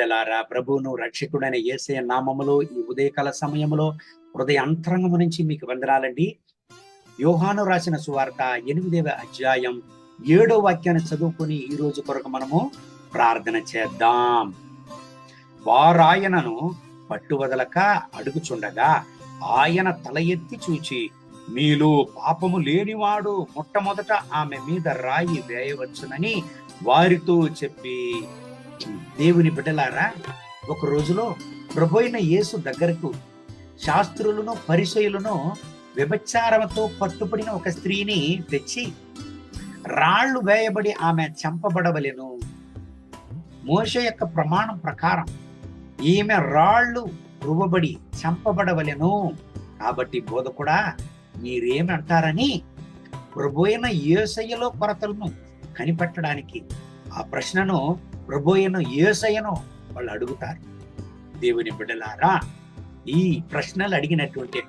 బిడ్డలారా, ప్రభువును రక్షకుడైన యేసయ్య నామములో ఈ ఉదయకాల సమయంలో హృదయ అంతరంగము నుంచి మీకు వందనాలండి. యోహాను రాసిన సువార్త 8వ అధ్యాయం 7వ వాక్యాన్ని చదువుకొని ఈ రోజు కొరకు మనము ప్రార్థన చేద్దాం. వారాయనను పట్టువదలక అడుగుచుండగా ఆయన తల ఎత్తి చూచి, మీలో పాపము లేనివాడు మొట్టమొదట ఆమె మీద రాయి వేయవచ్చునని వారితో చెప్పి, దేవుని బిడ్డలారా, ఒక రోజులో ప్రభు అయిన యేసు దగ్గరకు శాస్త్రులను పరిసయ్యులను వ్యభిచారంతో పట్టుబడిన ఒక స్త్రీని తెచ్చి, రాళ్లు వేయబడి ఆమె చంపబడవలెను, మోషే యొక్క ప్రమాణం ప్రకారం ఈమె రాళ్లు రువ్వబడి చంపబడవలెను, కాబట్టి బోధకుడా మీరేమంటారని ప్రభు అయిన యేసయ్యలో కొరతలను కనిపెట్టడానికి ఆ ప్రశ్నను ప్రభు అయిన యేసయ్యను వాళ్ళు అడుగుతారు. దేవుని బిడ్డలారా, ఈ ప్రశ్నలు అడిగినటువంటి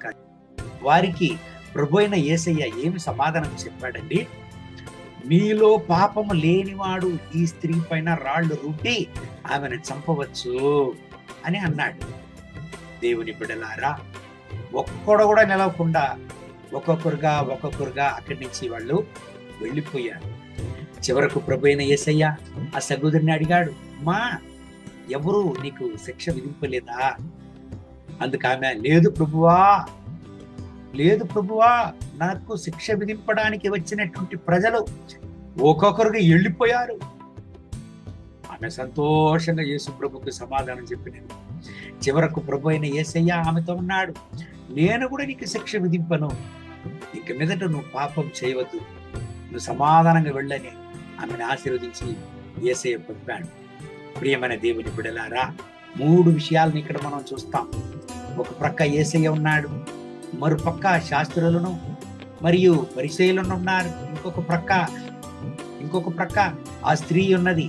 వారికి ప్రభు అయిన యేసయ్య ఏమి సమాధానం చెప్పాడండి? మీలో పాపము లేనివాడు ఈ స్త్రీ పైన రాళ్లు రుట్టి ఆమెను చంపవచ్చు అని అన్నాడు. దేవుని బిడ్డలారా, ఒక్కడు కూడా నిలవకుండా ఒక్కొక్కరుగా అక్కడి నుంచి వాళ్ళు వెళ్ళిపోయారు. చివరకు ప్రభు అయిన యేసయ్య ఆ సహోదరిని అడిగాడు, అమ్మా, ఎవరు నీకు శిక్ష విధింపలేదా? అందుకు ఆమె, లేదు ప్రభువా, నాకు శిక్ష విధింపడానికి వచ్చినటువంటి ప్రజలు ఒక్కొక్కరుగా వెళ్ళిపోయారు. ఆమె సంతోషంగా యేసు ప్రభుకు సమాధానం చెప్పినది. చివరకు ప్రభు అయిన యేసయ్య ఆమెతో ఉన్నాడు, నేను కూడా నీకు శిక్ష విధింపను, ఇక మీదట నువ్వు పాపం చేయవద్దు, నువ్వు సమాధానంగా వెళ్ళని ఆమెను ఆశీర్వదించి యేసయ్య పంపాడు. ప్రియమైన దేవుని బిడ్డలారా, 3 విషయాలను ఇక్కడ మనం చూస్తాం. ఒక ప్రక్క యేసయ్య ఉన్నాడు, మరుపక్క శాస్త్రులను మరియు పరిసయ్యులను ఉన్నారు, ఇంకొక ప్రక్క ఆ స్త్రీ ఉన్నది.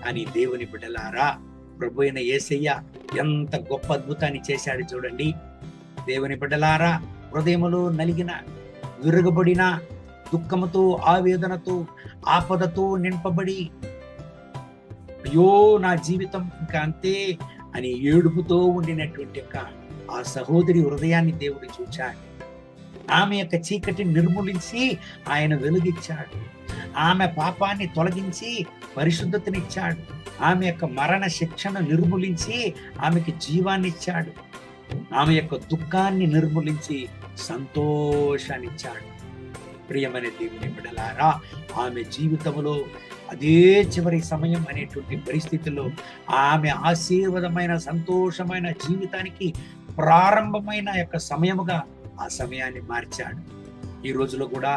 అని దేవుని బిడ్డలారా, ప్రభు అయిన యేసయ్య ఎంత గొప్ప అద్భుతాన్ని చేశాడు చూడండి. దేవుని బిడ్డలారా, హృదయములో నలిగిన, విరుగబడిన, దుఃఖముతో, ఆవేదనతో, ఆపదతో నింపబడి, అయ్యో నా జీవితం ఇంకా అంతే అని ఏడుపుతో ఉండినటువంటి ఆ సహోదరి హృదయాన్ని దేవుడు చూచాడు. ఆమె యొక్క చీకటిని నిర్మూలించి ఆయన వెలుగిచ్చాడు. ఆమె పాపాన్ని తొలగించి పరిశుద్ధతనిచ్చాడు. ఆమె యొక్క మరణ శిక్షను నిర్మూలించి ఆమెకి జీవాన్ని ఇచ్చాడు. ఆమె యొక్క దుఃఖాన్ని నిర్మూలించి సంతోషాన్నిచ్చాడు. ప్రియమైన దేవుని బిడ్డలారా, ఆమె జీవితంలో అదే చివరి సమయం అనేటువంటి పరిస్థితుల్లో ఆమె ఆశీర్వాదమైన, సంతోషమైన జీవితానికి ప్రారంభమైన యొక్క సమయముగా ఆ సమయాన్ని మార్చాడు. ఈ రోజులో కూడా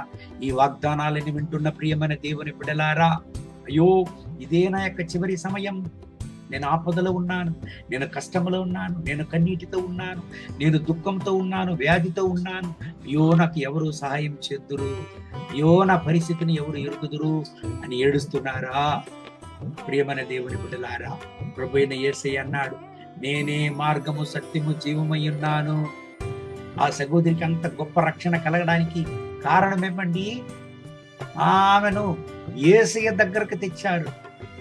ఈ వాగ్దానాలని వింటున్న ప్రియమైన దేవుని బిడ్డలారా, అయ్యో ఇదే నా యొక్క చివరి సమయం, నేను ఆపదలో ఉన్నాను, నేను కష్టంలో ఉన్నాను, నేను కన్నీటితో ఉన్నాను, నేను దుఃఖంతో ఉన్నాను, వ్యాధితో ఉన్నాను, అయ్యో నాకు ఎవరు సహాయం చేద్దురు, అయ్యో నా పరిస్థితిని ఎవరు ఎరుగుదురు అని ఏడుస్తున్నారా? ప్రియమైన దేవుని బిడ్డలారా, ప్రభు అయిన యేసయ్య అన్నాడు, నేనే మార్గము, సత్యము, జీవమై ఉన్నాను. ఆ సహోదరికి అంత గొప్ప రక్షణ కలగడానికి కారణం ఏమండి? ఆమెను యేసయ్య దగ్గరకు తెచ్చారు.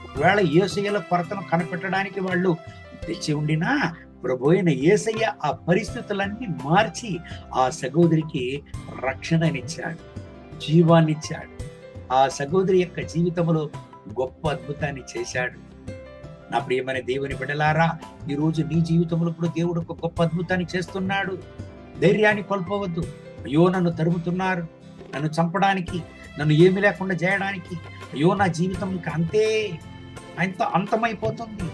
ఒకవేళ యేసయ్యల కొరతను కనిపెట్టడానికి వాళ్ళు తెచ్చి ఉండినా ప్రభు అయిన యేసయ్య ఆ పరిస్థితులన్నీ మార్చి ఆ సహోదరికి రక్షణనిచ్చాడు, జీవాన్నిచ్చాడు. ఆ సహోదరి యొక్క జీవితంలో గొప్ప అద్భుతాన్ని చేశాడు. నా ప్రియమైన దేవుని బిడ్డలారా, ఈ రోజు నీ జీవితంలో కూడా దేవుడు ఒక గొప్ప అద్భుతాన్ని చేస్తున్నాడు. ధైర్యాన్ని కోల్పోవద్దు. అయ్యో నన్ను తరుముతున్నారు, నన్ను చంపడానికి, నన్ను ఏమి లేకుండా చేయడానికి, అయ్యో నా జీవితం ఇంకా అంతే, అంతమైపోతుంది,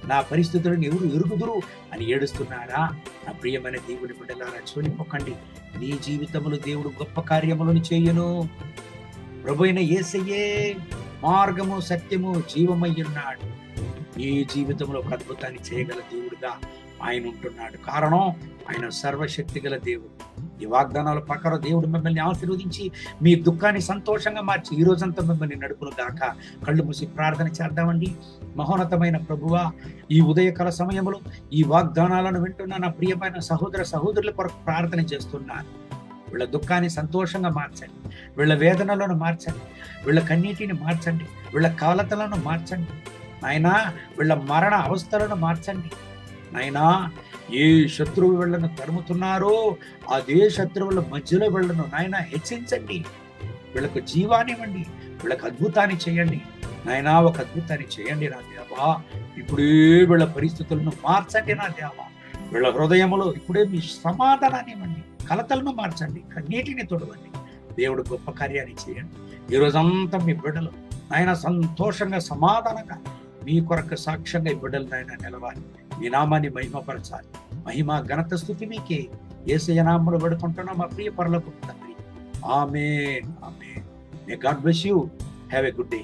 నా పరిస్థితులను ఎవరు ఎరుగుదురు అని ఏడుస్తున్నారా? నా ప్రియమైన దేవుని బిడ్డలారా, చూడిపోకండి. నీ జీవితంలో దేవుడు గొప్ప కార్యములను చేయను. ప్రభు అయిన యేసయ్యే మార్గము, సత్యము, జీవమై ఉన్నాడు. ఈ జీవితంలో ఒక అద్భుతాన్ని చేయగల దేవుడుగా ఆయన ఉంటున్నాడు. కారణం ఆయన సర్వశక్తి గల దేవుడు. ఈ వాగ్దానాల ప్రకారం దేవుడు మిమ్మల్ని ఆశీర్వదించి మీ దుఃఖాన్ని సంతోషంగా మార్చి ఈ రోజంతా మిమ్మల్ని నడుపును గాక. కళ్ళు మూసి ప్రార్థన చేద్దామండి. మహోన్నతమైన ప్రభువా, ఈ ఉదయకాల సమయంలో ఈ వాగ్దానాలను వింటున్న నా ప్రియమైన సహోదరుల కొరకు ప్రార్థన చేస్తున్నాను. వీళ్ళ దుఃఖాన్ని సంతోషంగా మార్చండి, వీళ్ళ వేదనలను మార్చండి, వీళ్ళ కన్నీటిని మార్చండి, వీళ్ళ కలతలను మార్చండి. నాయనా వీళ్ళ మరణ అవస్థలను మార్చండి. నాయనా ఏ శత్రువు వీళ్ళను తరుముతున్నారో అదే శత్రువుల మధ్యలో వీళ్ళను నాయన హెచ్చించండి. వీళ్ళకు జీవానివ్వండి, వీళ్ళకు అద్భుతాన్ని చేయండి. నాయనా ఒక అద్భుతాన్ని చేయండి నా దేవా. ఇప్పుడే వీళ్ళ పరిస్థితులను మార్చండి నా దేవా. వీళ్ళ హృదయములో ఇప్పుడే మీ సమాధానాన్ని ఇవ్వండి, కలతలను మార్చండి, కన్నీటిని తొడవండి. దేవుడు గొప్ప కార్యాన్ని చేయండి. ఈ రోజంతా మీ బిడ్డలు నాయన సంతోషంగా సమాధానంగా మీ కొరకు సాక్ష్యంగా ఈ బిడ్డలు నాయన నిలవాలి. మీ నామాన్ని మహిమపరచాలి. మహిమ ఘనత స్తుతి మీకే. యేసయ్య నామములో వేడుకుంటున్నాం మా ప్రియ పరలోకపు తండ్రి. Amen, amen. May God bless you. Have a good day.